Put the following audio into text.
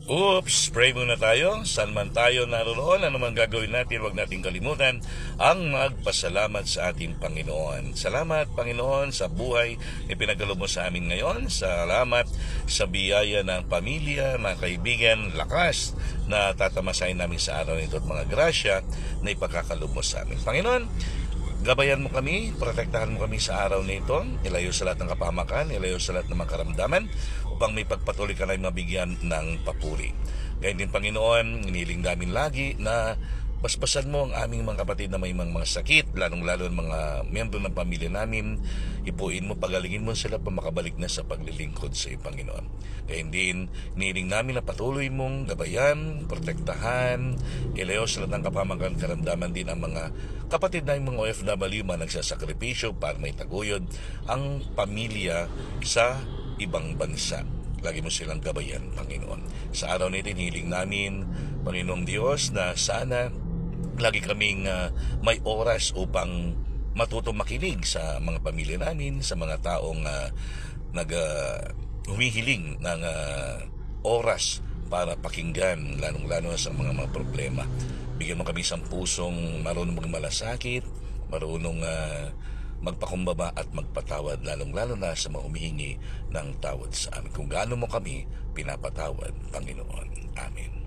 Oops, pray muna tayo. Saan man tayo naroon, ano man gagawin natin, huwag nating kalimutan ang magpasalamat sa ating Panginoon. Salamat, Panginoon, sa buhay na pinagkaloob mo sa amin ngayon. Salamat sa biyaya ng pamilya, mga kaibigan, lakas na tatamasahin namin sa araw nito at mga grasya na ipagkakaloob mo sa amin. Panginoon, gabayan mo kami, protektahan mo kami sa araw na ito, ilayo sa lahat ng kapahamakan, ilayo sa lahat ng mga karamdaman, upang may pagpatuloy ka na mabigyan ng papuri. Gayun din, Panginoon, iniling namin lagi na basbasan mo ang aming mga kapatid na may mga sakit, lalong-lalo ang mga miyembro ng pamilya namin. Ipuin mo, pagalingin mo sila pa makabalik na sa paglilingkod sa iyo, Panginoon. Gayun din, iniling namin na patuloy mong gabayan, protektahan, ilayo sa lahat ng kapahamakan, karamdaman din ang mga kapatid na yung mga OFW man nagsasakripisyo para may taguyod ang pamilya sa ibang bansa. Lagi mo silang gabayan, Panginoon. Sa araw na ito, hiniling namin, Panginoong Diyos, na sana lagi kaming may oras upang matutong makinig sa mga pamilya namin, sa mga taong humihiling ng oras para pakinggan, lalong-lalo sa mga problema. Bigyan mo kami sa pusong marunong magmalasakit, marunong magpakumbaba at magpatawad, lalong-lalo na sa mga humihingi ng tawad sa amin. Kung gaano mo kami pinapatawad, Panginoon. Amen.